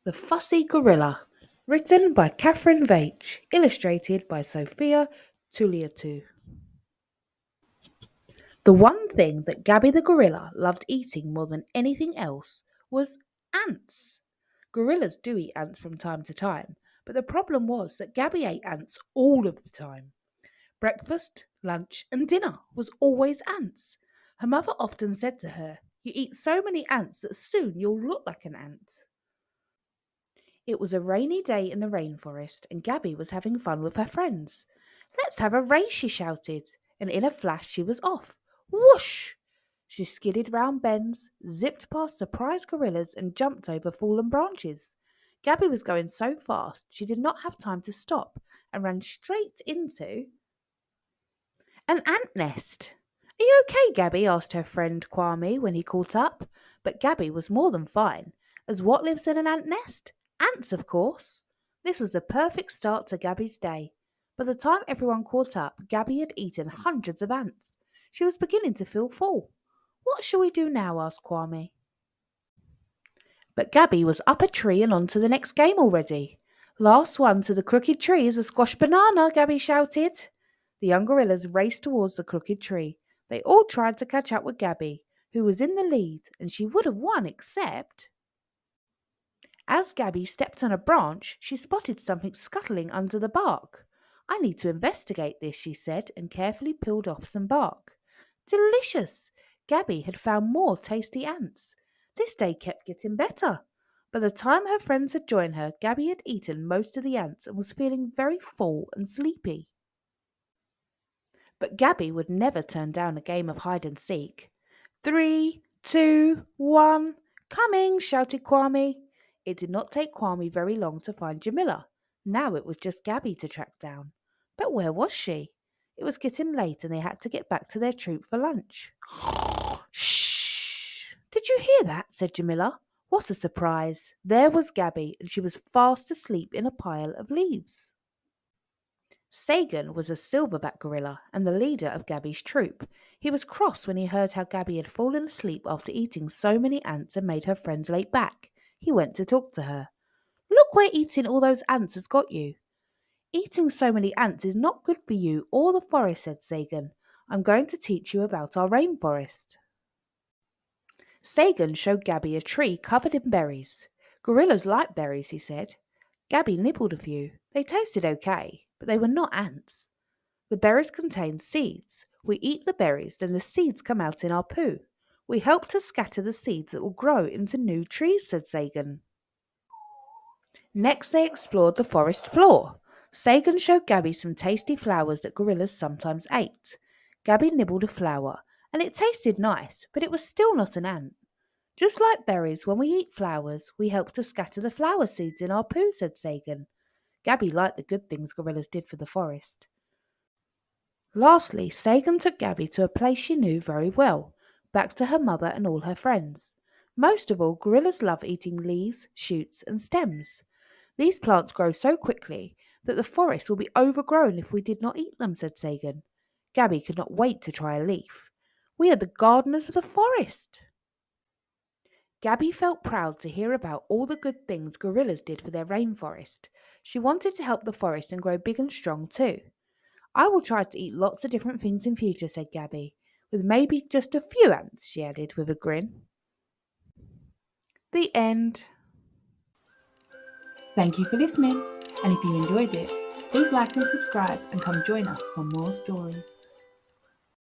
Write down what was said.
The Fussy Gorilla, written by Catherine Veitch, illustrated by Sophia Touliatou. The one thing that Gabi the gorilla loved eating more than anything else was ants. Gorillas do eat ants from time to time, but the problem was that Gabi ate ants all of the time. Breakfast, lunch, and dinner was always ants. Her mother often said to her, "You eat so many ants that soon you'll look like an ant." It was a rainy day in the rainforest, and Gabi was having fun with her friends. "Let's have a race," she shouted, and in a flash she was off. Whoosh! She skidded round bends, zipped past surprised gorillas, and jumped over fallen branches. Gabi was going so fast she did not have time to stop and ran straight into an ant nest. "Are you okay, Gabi?" asked her friend Kwame when he caught up. But Gabi was more than fine, as what lives in an ant nest? Ants, of course. This was the perfect start to Gabi's day. By the time everyone caught up, Gabi had eaten hundreds of ants. She was beginning to feel full. "What shall we do now?" asked Kwame. But Gabi was up a tree and on to the next game already. "Last one to the crooked tree is a squash banana," Gabi shouted. The young gorillas raced towards the crooked tree. They all tried to catch up with Gabi, who was in the lead, and she would have won except... As Gabi stepped on a branch, she spotted something scuttling under the bark. "I need to investigate this," she said, and carefully peeled off some bark. Delicious! Gabi had found more tasty ants. This day kept getting better. By the time her friends had joined her, Gabi had eaten most of the ants and was feeling very full and sleepy. But Gabi would never turn down a game of hide and seek. "3, 2, 1, coming!" shouted Kwame. It did not take Kwame very long to find Jamila. Now it was just Gabi to track down. But where was she? It was getting late and they had to get back to their troop for lunch. "Shh! Did you hear that?" said Jamila. What a surprise! There was Gabi, and she was fast asleep in a pile of leaves. Sagan was a silverback gorilla and the leader of Gabi's troop. He was cross when he heard how Gabi had fallen asleep after eating so many ants and made her friends late back. He went to talk to her. "Look where eating all those ants has got you." "Eating so many ants is not good for you or the forest," said Sagan. "I'm going to teach you about our rainforest." Sagan showed Gabi a tree covered in berries. "Gorillas like berries," he said. Gabi nibbled a few. They tasted okay, but they were not ants. "The berries contain seeds. We eat the berries, then the seeds come out in our poo. We help to scatter the seeds that will grow into new trees," said Sagan. Next they explored the forest floor. Sagan showed Gabi some tasty flowers that gorillas sometimes ate. Gabi nibbled a flower, and it tasted nice, but it was still not an ant. "Just like berries, when we eat flowers, we help to scatter the flower seeds in our poo," said Sagan. Gabi liked the good things gorillas did for the forest. Lastly, Sagan took Gabi to a place she knew very well, back to her mother and all her friends. Most of all, gorillas love eating leaves, shoots, and stems. "These plants grow so quickly that the forest will be overgrown if we did not eat them," said Sagan. Gabi could not wait to try a leaf. "We are the gardeners of the forest." Gabi felt proud to hear about all the good things gorillas did for their rainforest. She wanted to help the forest and grow big and strong too. "I will try to eat lots of different things in future," said Gabi, "with maybe just a few ants," she added with a grin. The end. Thank you for listening, and if you enjoyed it, please like and subscribe and come join us for more stories.